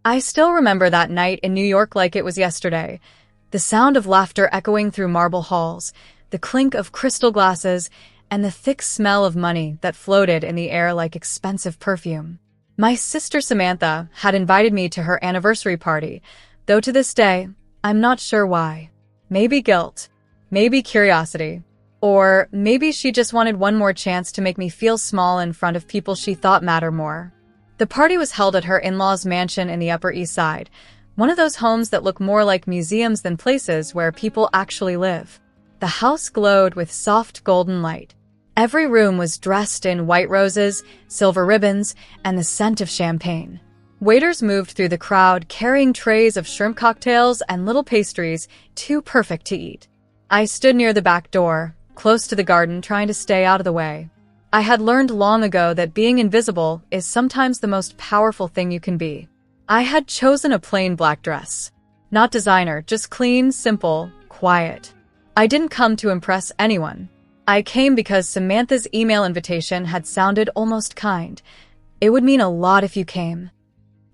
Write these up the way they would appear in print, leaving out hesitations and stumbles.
I still remember that night in New York like it was yesterday. The sound of laughter echoing through marble halls, the clink of crystal glasses, and the thick smell of money that floated in the air like expensive perfume. My sister Samantha had invited me to her anniversary party, though to this day, I'm not sure why. Maybe guilt, maybe curiosity, or maybe she just wanted one more chance to make me feel small in front of people she thought mattered more. The party was held at her in-laws' mansion in the Upper East Side, one of those homes that look more like museums than places where people actually live. The house glowed with soft golden light. Every room was dressed in white roses, silver ribbons, and the scent of champagne. Waiters moved through the crowd carrying trays of shrimp cocktails and little pastries too perfect to eat. I stood near the back door, close to the garden, trying to stay out of the way. I had learned long ago that being invisible is sometimes the most powerful thing you can be. I had chosen a plain black dress. Not designer, just clean, simple, quiet. I didn't come to impress anyone. I came because Samantha's email invitation had sounded almost kind. It would mean a lot if you came.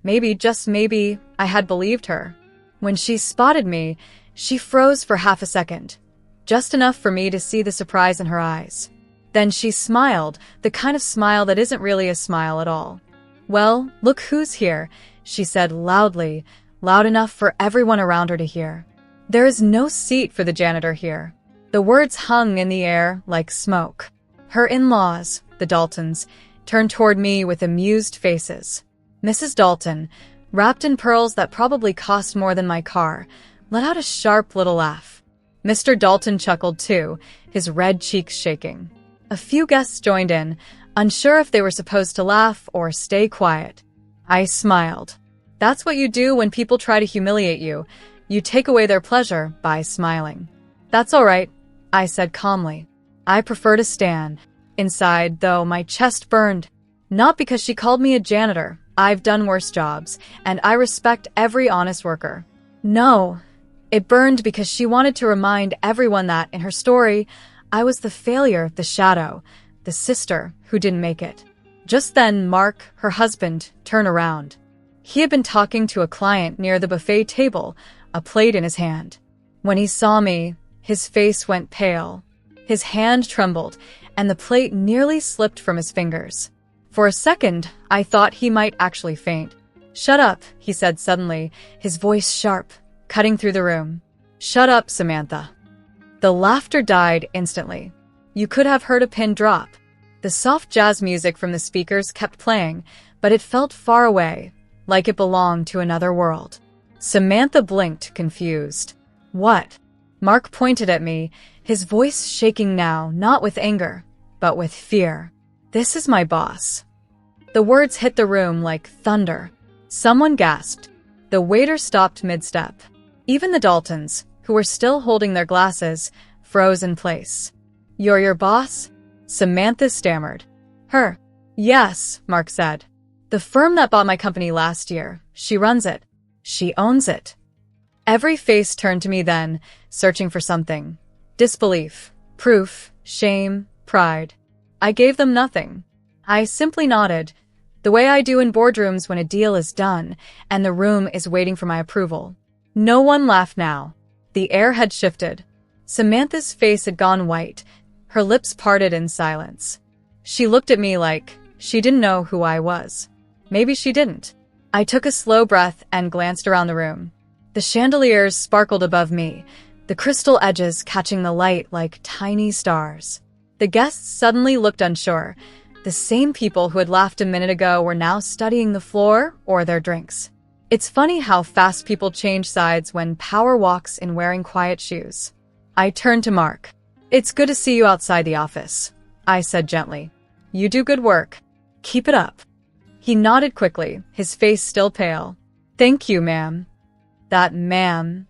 Maybe, just maybe, I had believed her. When she spotted me, she froze for half a second, just enough for me to see the surprise in her eyes. Then she smiled, the kind of smile that isn't really a smile at all. "Well, look who's here," she said loudly, loud enough for everyone around her to hear. "There is no seat for the janitor here." The words hung in the air like smoke. Her in-laws, the Daltons, turned toward me with amused faces. Mrs. Dalton, wrapped in pearls that probably cost more than my car, let out a sharp little laugh. Mr. Dalton chuckled too, his red cheeks shaking. A few guests joined in, unsure if they were supposed to laugh or stay quiet. I smiled. That's what you do when people try to humiliate you. You take away their pleasure by smiling. "That's all right," I said calmly. "I prefer to stand." Inside, though, my chest burned. Not because she called me a janitor. I've done worse jobs, and I respect every honest worker. No, it burned because she wanted to remind everyone that, in her story, I was the failure, the shadow, the sister who didn't make it. Just then, Mark, her husband, turned around. He had been talking to a client near the buffet table, a plate in his hand. When he saw me, his face went pale. His hand trembled, and the plate nearly slipped from his fingers. For a second, I thought he might actually faint. "Shut up," he said suddenly, his voice sharp, cutting through the room. "Shut up, Samantha." The laughter died instantly. You could have heard a pin drop. The soft jazz music from the speakers kept playing, but it felt far away, like it belonged to another world. Samantha blinked, confused. "What?" Mark pointed at me, his voice shaking now, not with anger, but with fear. "This is my boss." The words hit the room like thunder. Someone gasped. The waiter stopped mid-step. Even the Daltons, who were still holding their glasses, froze in place. "You're your boss?" Samantha stammered. "Her." "Yes," Mark said. "The firm that bought my company last year. She runs it. She owns it." Every face turned to me then, searching for something. Disbelief, proof, shame, pride. I gave them nothing. I simply nodded, the way I do in boardrooms when a deal is done and the room is waiting for my approval. No one laughed now. The air had shifted. Samantha's face had gone white, her lips parted in silence. She looked at me like she didn't know who I was. Maybe she didn't. I took a slow breath and glanced around the room. The chandeliers sparkled above me, the crystal edges catching the light like tiny stars. The guests suddenly looked unsure. The same people who had laughed a minute ago were now studying the floor or their drinks. It's funny how fast people change sides when power walks in wearing quiet shoes. I turned to Mark. "It's good to see you outside the office," I said gently. "You do good work. Keep it up." He nodded quickly, his face still pale. "Thank you, ma'am." That ma'am,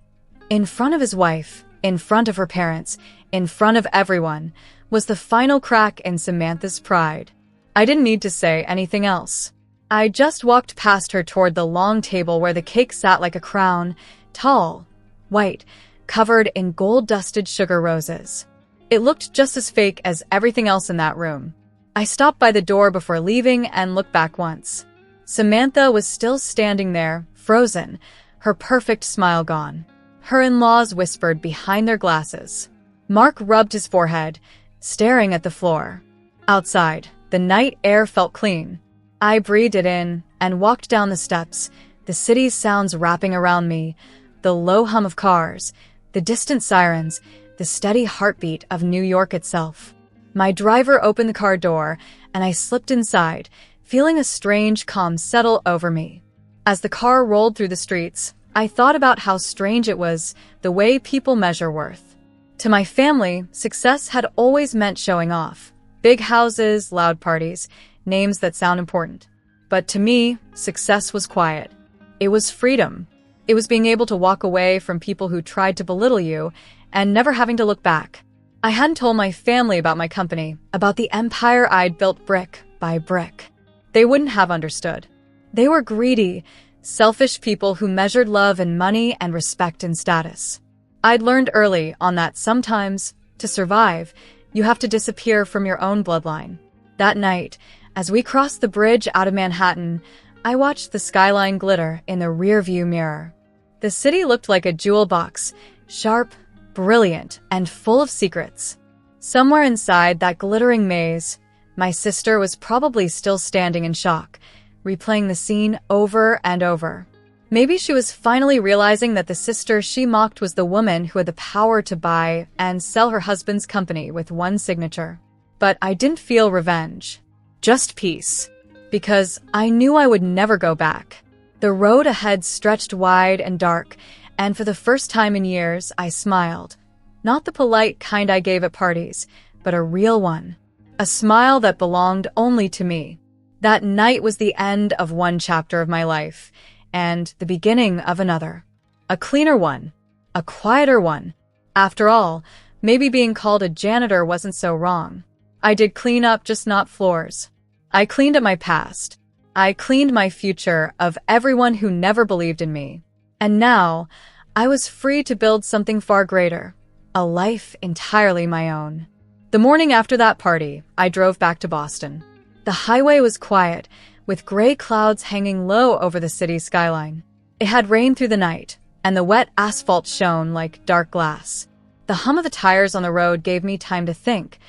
in front of his wife, in front of her parents, in front of everyone, was the final crack in Samantha's pride. I didn't need to say anything else. I just walked past her toward the long table where the cake sat like a crown, tall, white, covered in gold-dusted sugar roses. It looked just as fake as everything else in that room. I stopped by the door before leaving and looked back once. Samantha was still standing there, frozen, her perfect smile gone. Her in-laws whispered behind their glasses. Mark rubbed his forehead, staring at the floor. Outside, the night air felt clean. I breathed it in and walked down the steps, the city's sounds wrapping around me, the low hum of cars, the distant sirens, the steady heartbeat of New York itself. My driver opened the car door, and I slipped inside, feeling a strange calm settle over me. As the car rolled through the streets, I thought about how strange it was, the way people measure worth. To my family, success had always meant showing off. Big houses, loud parties, names that sound important. But to me, success was quiet. It was freedom. It was being able to walk away from people who tried to belittle you and never having to look back. I hadn't told my family about my company, about the empire I'd built brick by brick. They wouldn't have understood. They were greedy, selfish people who measured love in money and respect in status. I'd learned early on that sometimes, to survive, you have to disappear from your own bloodline. That night, as we crossed the bridge out of Manhattan, I watched the skyline glitter in the rearview mirror. The city looked like a jewel box, sharp, brilliant, and full of secrets. Somewhere inside that glittering maze, my sister was probably still standing in shock, replaying the scene over and over. Maybe she was finally realizing that the sister she mocked was the woman who had the power to buy and sell her husband's company with one signature. But I didn't feel revenge, just peace, because I knew I would never go back. The road ahead stretched wide and dark, and for the first time in years, I smiled. Not the polite kind I gave at parties, but a real one. A smile that belonged only to me. That night was the end of one chapter of my life, and the beginning of another. A cleaner one. A quieter one. After all, maybe being called a janitor wasn't so wrong. I did clean up, just not floors. I cleaned up my past. I cleaned my future of everyone who never believed in me. And now, I was free to build something far greater, a life entirely my own. The morning after that party, I drove back to Boston. The highway was quiet, with gray clouds hanging low over the city's skyline. It had rained through the night, and the wet asphalt shone like dark glass. The hum of the tires on the road gave me time to think,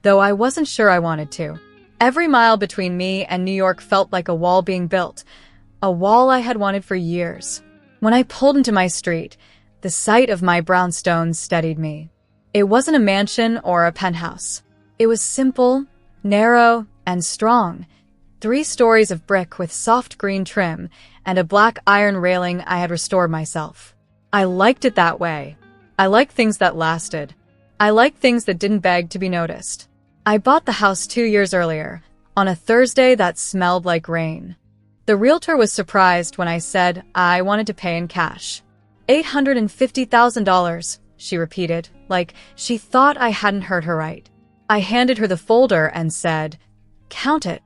though I wasn't sure I wanted to. Every mile between me and New York felt like a wall being built, a wall I had wanted for years. When I pulled into my street, the sight of my brownstones steadied me. It wasn't a mansion or a penthouse. It was simple, narrow, and strong. 3 stories of brick with soft green trim and a black iron railing I had restored myself. I liked it that way. I liked things that lasted. I liked things that didn't beg to be noticed. I bought the house 2 years earlier, on a Thursday that smelled like rain. The realtor was surprised when I said I wanted to pay in cash. $850,000, she repeated, like she thought I hadn't heard her right. I handed her the folder and said, "Count it."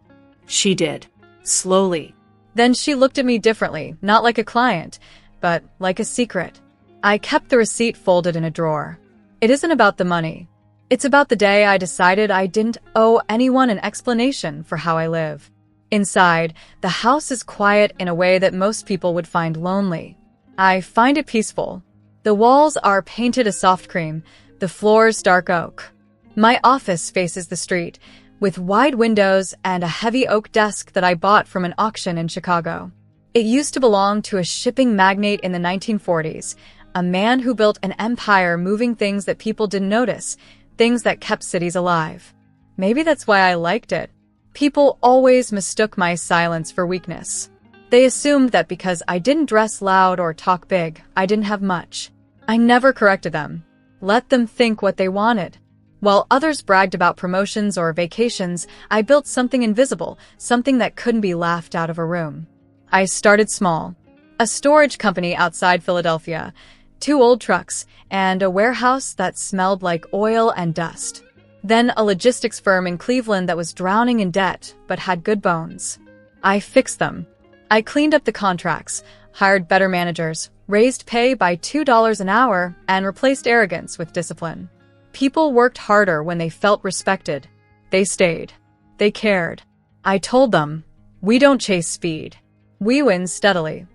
She did, slowly. Then she looked at me differently, not like a client, but like a secret. I kept the receipt folded in a drawer. It isn't about the money. It's about the day I decided I didn't owe anyone an explanation for how I live. Inside, the house is quiet in a way that most people would find lonely. I find it peaceful. The walls are painted a soft cream, the floors dark oak. My office faces the street, with wide windows and a heavy oak desk that I bought from an auction in Chicago. It used to belong to a shipping magnate in the 1940s, a man who built an empire moving things that people didn't notice, things that kept cities alive. Maybe that's why I liked it. People always mistook my silence for weakness. They assumed that because I didn't dress loud or talk big, I didn't have much. I never corrected them. Let them think what they wanted. While others bragged about promotions or vacations, I built something invisible, something that couldn't be laughed out of a room. I started small. A storage company outside Philadelphia, 2 old trucks, and a warehouse that smelled like oil and dust. Then a logistics firm in Cleveland that was drowning in debt, but had good bones. I fixed them. I cleaned up the contracts, hired better managers, raised pay by $2 an hour, and replaced arrogance with discipline. People worked harder when they felt respected. They stayed. They cared. I told them, we don't chase speed. We win steadily.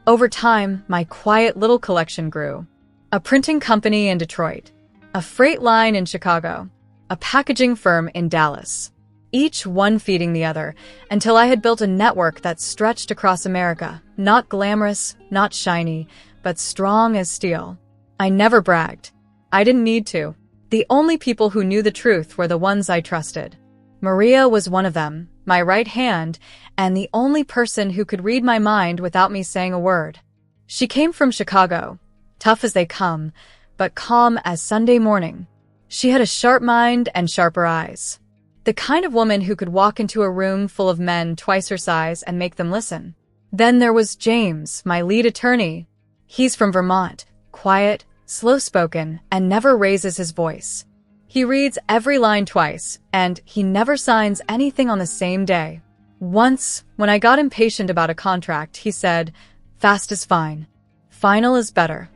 Over time, my quiet little collection grew. A printing company in Detroit, a freight line in Chicago, a packaging firm in Dallas. Each one feeding the other, until I had built a network that stretched across America, not glamorous, not shiny, but strong as steel. I never bragged. I didn't need to. The only people who knew the truth were the ones I trusted. Maria was one of them, my right hand, and the only person who could read my mind without me saying a word. She came from Chicago, tough as they come, but calm as Sunday morning. She had a sharp mind and sharper eyes. The kind of woman who could walk into a room full of men twice her size and make them listen. Then there was James, my lead attorney. He's from Vermont, quiet, slow-spoken, and never raises his voice. He reads every line twice, and he never signs anything on the same day. Once, when I got impatient about a contract, he said, "Fast is fine. Final is better."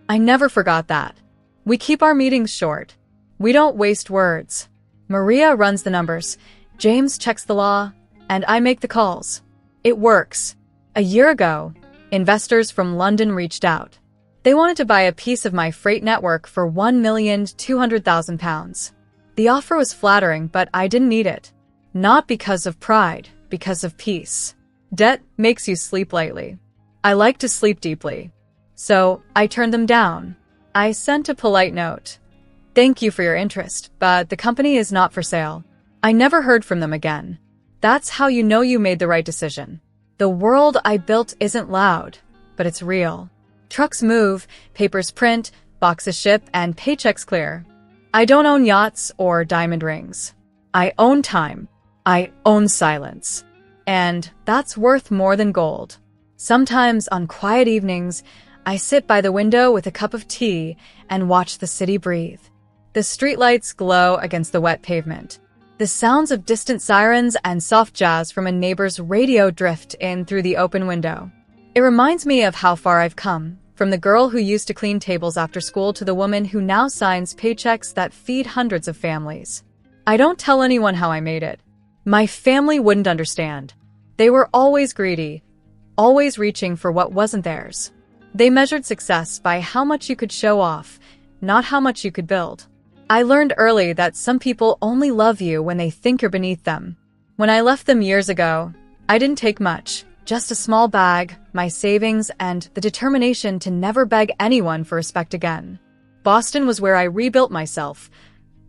I never forgot that. We keep our meetings short. We don't waste words. Maria runs the numbers, James checks the law, and I make the calls. It works. A year ago, investors from London reached out. They wanted to buy a piece of my freight network for £1,200,000. The offer was flattering, but I didn't need it. Not because of pride, because of peace. Debt makes you sleep lightly. I like to sleep deeply. So I turned them down. I sent a polite note. "Thank you for your interest, but the company is not for sale." I never heard from them again. That's how you know you made the right decision. The world I built isn't loud, but it's real. Trucks move, papers print, boxes ship, and paychecks clear. I don't own yachts or diamond rings. I own time. I own silence. And that's worth more than gold. Sometimes on quiet evenings, I sit by the window with a cup of tea and watch the city breathe. The streetlights glow against the wet pavement. The sounds of distant sirens and soft jazz from a neighbor's radio drift in through the open window. It reminds me of how far I've come, from the girl who used to clean tables after school to the woman who now signs paychecks that feed hundreds of families. I don't tell anyone how I made it. My family wouldn't understand. They were always greedy, always reaching for what wasn't theirs. They measured success by how much you could show off, not how much you could build. I learned early that some people only love you when they think you're beneath them. When I left them years ago, I didn't take much, just a small bag, my savings, and the determination to never beg anyone for respect again. Boston was where I rebuilt myself,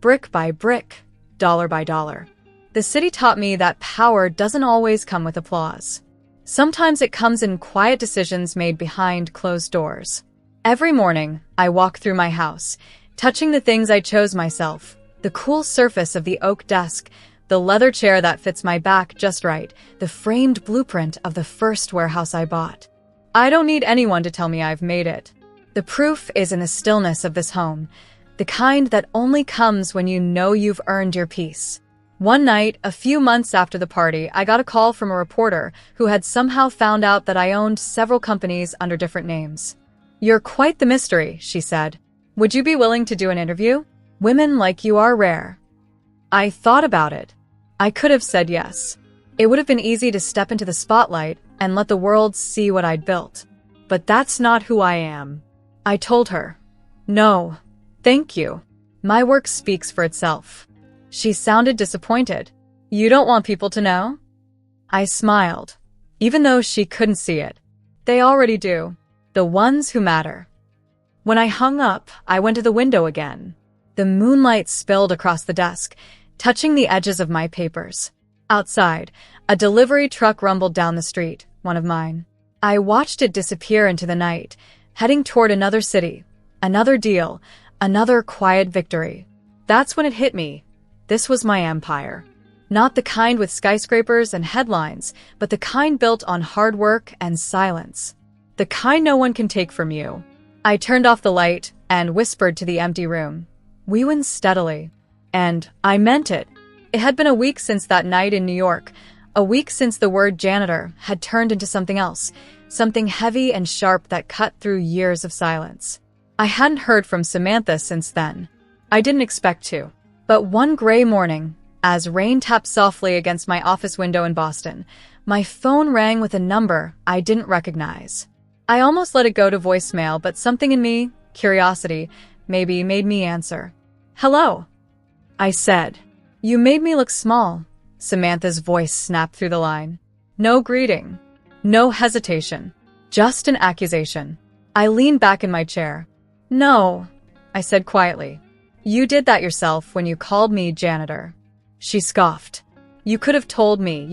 brick by brick, dollar by dollar. The city taught me that power doesn't always come with applause. Sometimes it comes in quiet decisions made behind closed doors. Every morning, I walk through my house, touching the things I chose myself, the cool surface of the oak desk, the leather chair that fits my back just right, the framed blueprint of the first warehouse I bought. I don't need anyone to tell me I've made it. The proof is in the stillness of this home, the kind that only comes when you know you've earned your peace. One night, a few months after the party, I got a call from a reporter who had somehow found out that I owned several companies under different names. "You're quite the mystery," she said. "Would you be willing to do an interview? Women like you are rare." I thought about it. I could have said yes. It would have been easy to step into the spotlight and let the world see what I'd built. But that's not who I am. I told her, "No, thank you. My work speaks for itself." She sounded disappointed. "You don't want people to know?" I smiled, even though she couldn't see it. They already do. The ones who matter. When I hung up, I went to the window again. The moonlight spilled across the desk, touching the edges of my papers. Outside, a delivery truck rumbled down the street, one of mine. I watched it disappear into the night, heading toward another city, another deal, another quiet victory. That's when it hit me. This was my empire. Not the kind with skyscrapers and headlines, but the kind built on hard work and silence. The kind no one can take from you. I turned off the light and whispered to the empty room. We win steadily. And I meant it. It had been a week since that night in New York, a week since the word janitor had turned into something else, something heavy and sharp that cut through years of silence. I hadn't heard from Samantha since then. I didn't expect to. But one gray morning, as rain tapped softly against my office window in Boston, my phone rang with a number I didn't recognize. I almost let it go to voicemail, but something in me, curiosity, maybe made me answer. "Hello," I said. "You made me look small." Samantha's voice snapped through the line. No greeting. No hesitation. Just an accusation. I leaned back in my chair. "No," I said quietly. "You did that yourself when you called me janitor." She scoffed. "You could have told me,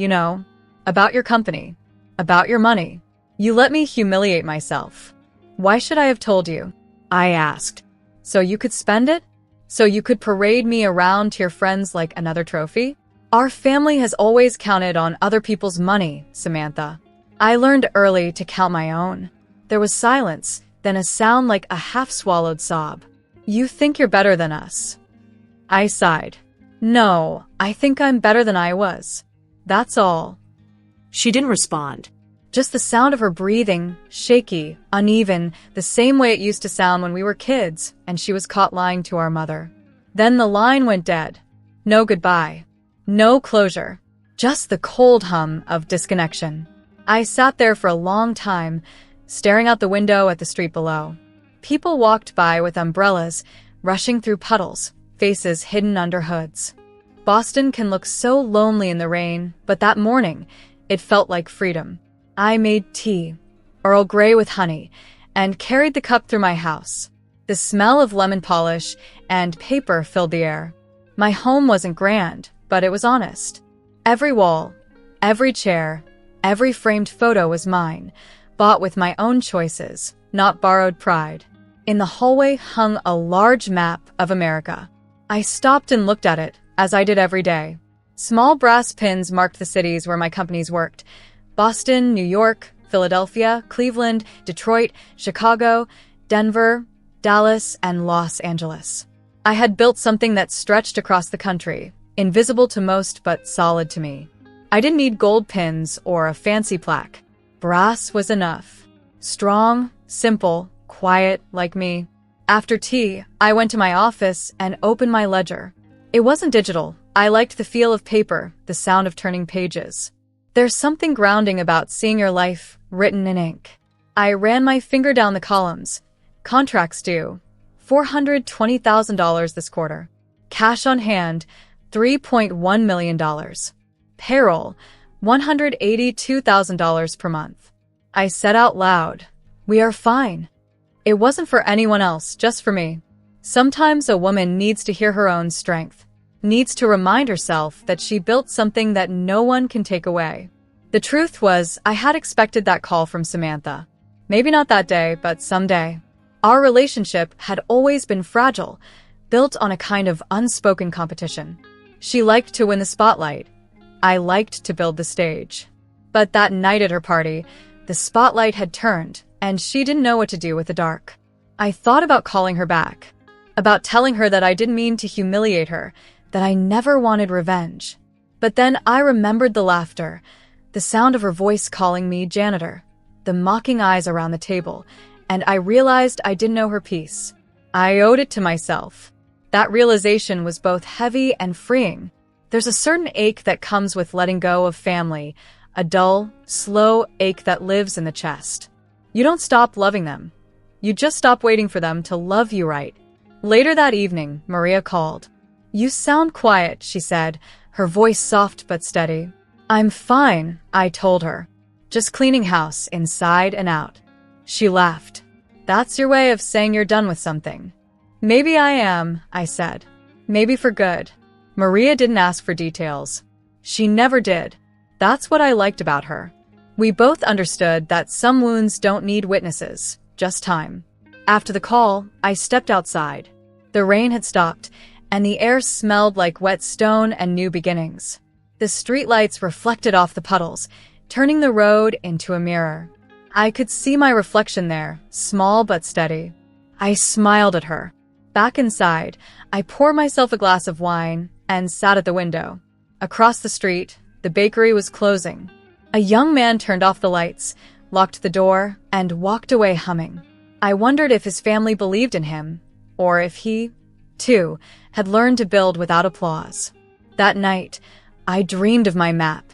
about your company, about your money. You let me humiliate myself." "Why should I have told you?" I asked. "So you could spend it? So you could parade me around to your friends like another trophy?" "Our family has always counted on other people's money, Samantha. I learned early to count my own." There was silence, then a sound like a half-swallowed sob. "You think you're better than us." I sighed. "No, I think I'm better than I was. That's all." She didn't respond. Just the sound of her breathing, shaky, uneven, the same way it used to sound when we were kids and she was caught lying to our mother. Then the line went dead. No goodbye. No closure. Just the cold hum of disconnection. I sat there for a long time, staring out the window at the street below. People walked by with umbrellas, rushing through puddles, faces hidden under hoods. Boston can look so lonely in the rain, but that morning, it felt like freedom. I made tea, Earl Grey with honey, and carried the cup through my house. The smell of lemon polish and paper filled the air. My home wasn't grand, but it was honest. Every wall, every chair, every framed photo was mine, bought with my own choices, not borrowed pride. In the hallway hung a large map of America. I stopped and looked at it, as I did every day. Small brass pins marked the cities where my companies worked. Boston, New York, Philadelphia, Cleveland, Detroit, Chicago, Denver, Dallas, and Los Angeles. I had built something that stretched across the country, invisible to most but solid to me. I didn't need gold pins or a fancy plaque. Brass was enough. Strong, simple, quiet like me. After tea, I went to my office and opened my ledger. It wasn't digital. I liked the feel of paper, the sound of turning pages. There's something grounding about seeing your life written in ink. I ran my finger down the columns. Contracts due, $420,000 this quarter. Cash on hand, $3.1 million. Payroll, $182,000 per month. I said out loud, "We are fine." It wasn't for anyone else, just for me. Sometimes a woman needs to hear her own strength. Needs to remind herself that she built something that no one can take away. The truth was, I had expected that call from Samantha. Maybe not that day, but someday. Our relationship had always been fragile, built on a kind of unspoken competition. She liked to win the spotlight. I liked to build the stage. But that night at her party, the spotlight had turned, and she didn't know what to do with the dark. I thought about calling her back, about telling her that I didn't mean to humiliate her, that I never wanted revenge. But then I remembered the laughter, the sound of her voice calling me janitor, the mocking eyes around the table, and I realized I didn't know her piece. I owed it to myself. That realization was both heavy and freeing. There's a certain ache that comes with letting go of family, a dull, slow ache that lives in the chest. You don't stop loving them. You just stop waiting for them to love you right. Later that evening, Maria called. "You sound quiet," she said, her voice soft but steady. "I'm fine," I told her. "Just cleaning house inside and out." She laughed. "That's your way of saying you're done with something." "Maybe I am," I said. "Maybe for good." Maria didn't ask for details. She never did. That's what I liked about her. We both understood that some wounds don't need witnesses, just time. After the call, I stepped outside. The rain had stopped, and the air smelled like wet stone and new beginnings. The streetlights reflected off the puddles, turning the road into a mirror. I could see my reflection there, small but steady. I smiled at her. Back inside, I poured myself a glass of wine and sat at the window. Across the street, the bakery was closing. A young man turned off the lights, locked the door, and walked away humming. I wondered if his family believed in him, or if he, too, had learned to build without applause. That night, I dreamed of my map,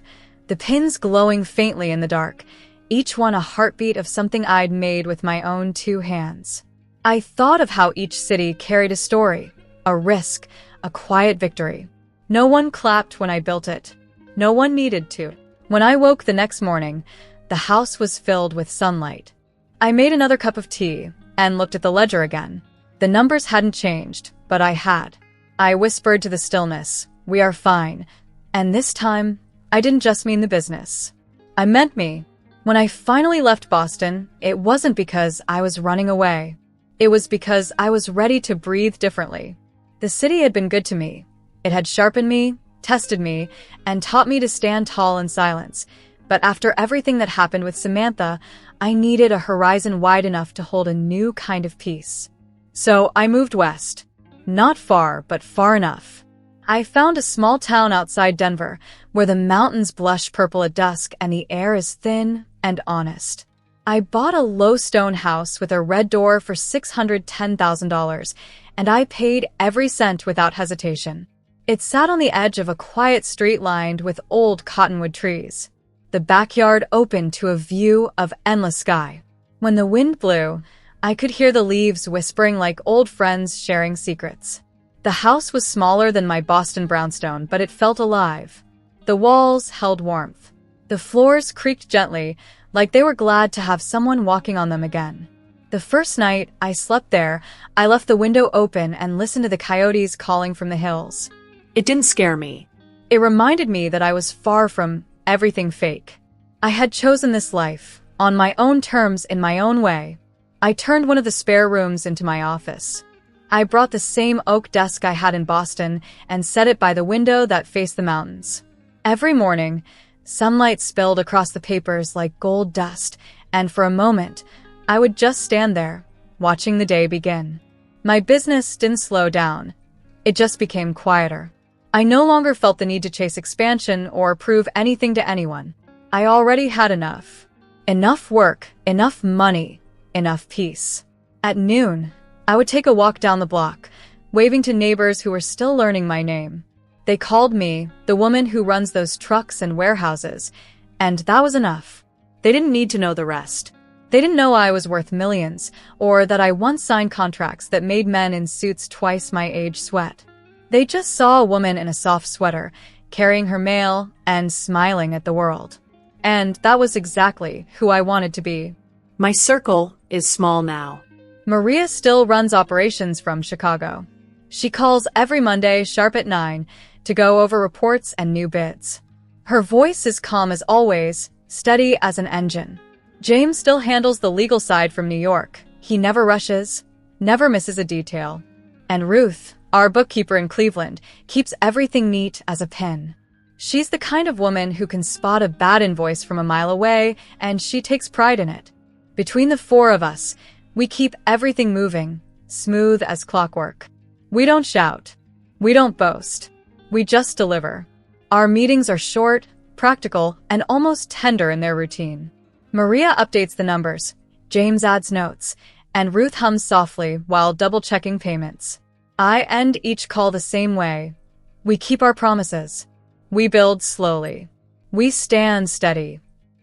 the pins glowing faintly in the dark, each one a heartbeat of something I'd made with my own 2 hands. I thought of how each city carried a story, a risk, a quiet victory. No one clapped when I built it. No one needed to. When I woke the next morning, the house was filled with sunlight. I made another cup of tea and looked at the ledger again. The numbers hadn't changed, but I had. I whispered to the stillness, "We are fine." And this time, I didn't just mean the business. I meant me. When I finally left Boston, it wasn't because I was running away. It was because I was ready to breathe differently. The city had been good to me. It had sharpened me, tested me, and taught me to stand tall in silence. But after everything that happened with Samantha, I needed a horizon wide enough to hold a new kind of peace. So I moved west. Not far, but far enough. I found a small town outside Denver, where the mountains blush purple at dusk and the air is thin and honest. I bought a low stone house with a red door for $610,000, and I paid every cent without hesitation. It sat on the edge of a quiet street lined with old cottonwood trees. The backyard opened to a view of endless sky. When the wind blew, I could hear the leaves whispering like old friends sharing secrets. The house was smaller than my Boston brownstone, but it felt alive. The walls held warmth. The floors creaked gently, like they were glad to have someone walking on them again. The first night I slept there, I left the window open and listened to the coyotes calling from the hills. It didn't scare me. It reminded me that I was far from everything fake. I had chosen this life, on my own terms in my own way. I turned one of the spare rooms into my office. I brought the same oak desk I had in Boston and set it by the window that faced the mountains. Every morning, sunlight spilled across the papers like gold dust, and for a moment, I would just stand there, watching the day begin. My business didn't slow down. It just became quieter. I no longer felt the need to chase expansion or prove anything to anyone. I already had enough. Enough work, enough money, enough peace. At noon, I would take a walk down the block, waving to neighbors who were still learning my name. They called me the woman who runs those trucks and warehouses, and that was enough. They didn't need to know the rest. They didn't know I was worth millions, or that I once signed contracts that made men in suits twice my age sweat. They just saw a woman in a soft sweater, carrying her mail and smiling at the world. And that was exactly who I wanted to be. My circle is small now. Maria still runs operations from Chicago. She calls every Monday sharp at 9 to go over reports and new bids. Her voice is calm as always, steady as an engine. James still handles the legal side from New York. He never rushes, never misses a detail. And Ruth, our bookkeeper in Cleveland, keeps everything neat as a pin. She's the kind of woman who can spot a bad invoice from a mile away, and she takes pride in it. Between the 4 of us, we keep everything moving, smooth as clockwork. We don't shout. We don't boast. We just deliver. Our meetings are short, practical, and almost tender in their routine. Maria updates the numbers, James adds notes, and Ruth hums softly while double-checking payments. I end each call the same way. We keep our promises. We build slowly. We stand steady.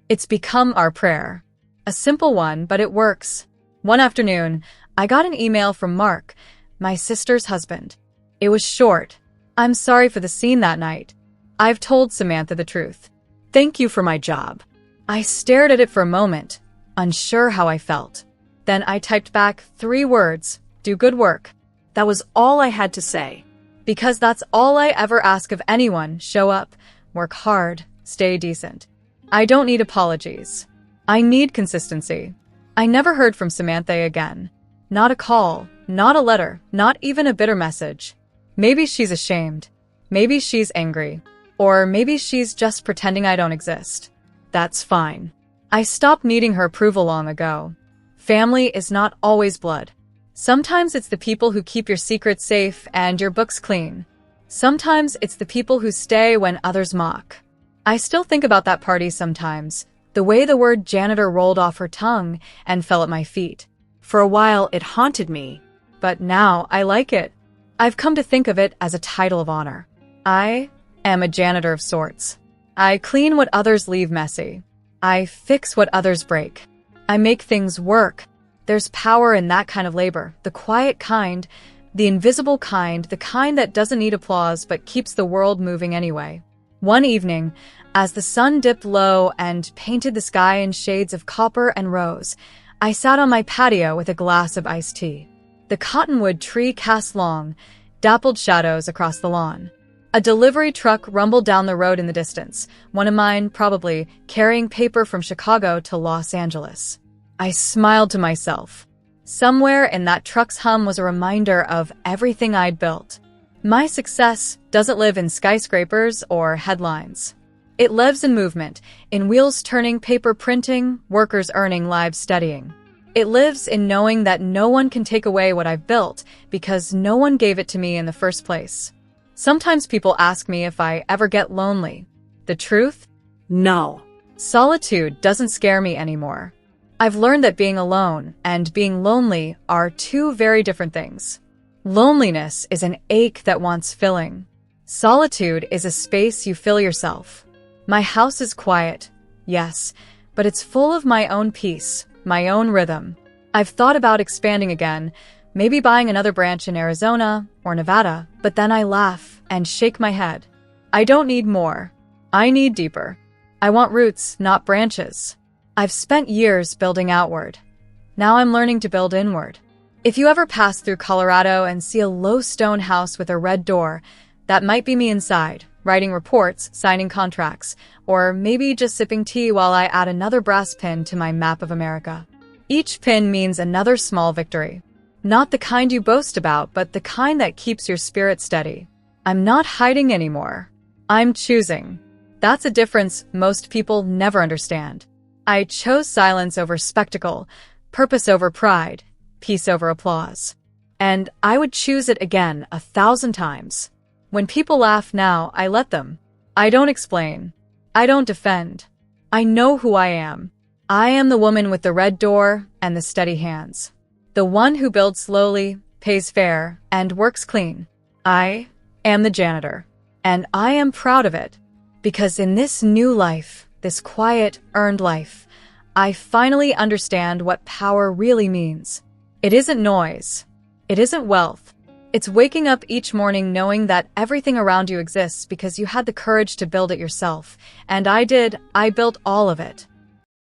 It's become our prayer. A simple one, but it works. One afternoon, I got an email from Mark, my sister's husband. It was short. "I'm sorry for the scene that night. I've told Samantha the truth. Thank you for my job." I stared at it for a moment, unsure how I felt. Then I typed back 3 words, "Do good work." That was all I had to say. Because that's all I ever ask of anyone: show up, work hard, stay decent. I don't need apologies. I need consistency. I never heard from Samantha again. Not a call, not a letter, not even a bitter message. Maybe she's ashamed. Maybe she's angry. Or maybe she's just pretending I don't exist. That's fine. I stopped needing her approval long ago. Family is not always blood. Sometimes it's the people who keep your secrets safe and your books clean. Sometimes it's the people who stay when others mock. I still think about that party sometimes, the way the word janitor rolled off her tongue and fell at my feet. For a while, it haunted me. But now I like it. I've come to think of it as a title of honor. I am a janitor of sorts. I clean what others leave messy. I fix what others break. I make things work. There's power in that kind of labor, the quiet kind, the invisible kind, the kind that doesn't need applause but keeps the world moving anyway. One evening, as the sun dipped low and painted the sky in shades of copper and rose, I sat on my patio with a glass of iced tea. The cottonwood tree cast long, dappled shadows across the lawn. A delivery truck rumbled down the road in the distance, one of mine, probably, carrying paper from Chicago to Los Angeles. I smiled to myself. Somewhere in that truck's hum was a reminder of everything I'd built. My success doesn't live in skyscrapers or headlines. It lives in movement, in wheels turning, paper printing, workers earning, lives steadying. It lives in knowing that no one can take away what I've built because no one gave it to me in the first place. Sometimes people ask me if I ever get lonely. The truth? No. Solitude doesn't scare me anymore. I've learned that being alone and being lonely are two very different things. Loneliness is an ache that wants filling. Solitude is a space you fill yourself. My house is quiet, yes, but it's full of my own peace, my own rhythm. I've thought about expanding again, maybe buying another branch in Arizona or Nevada, but then I laugh and shake my head. I don't need more. I need deeper. I want roots, not branches. I've spent years building outward. Now I'm learning to build inward. If you ever pass through Colorado and see a low stone house with a red door, that might be me inside, writing reports, signing contracts, or maybe just sipping tea while I add another brass pin to my map of America. Each pin means another small victory. Not the kind you boast about, but the kind that keeps your spirit steady. I'm not hiding anymore. I'm choosing. That's a difference most people never understand. I chose silence over spectacle, purpose over pride, peace over applause. And I would choose it again 1,000 times. When people laugh now, I let them. I don't explain. I don't defend. I know who I am. I am the woman with the red door and the steady hands. The one who builds slowly, pays fair, and works clean. I am the janitor. And I am proud of it. Because in this new life, this quiet, earned life, I finally understand what power really means. It isn't noise. It isn't wealth. It's waking up each morning knowing that everything around you exists because you had the courage to build it yourself. And I did. I built all of it.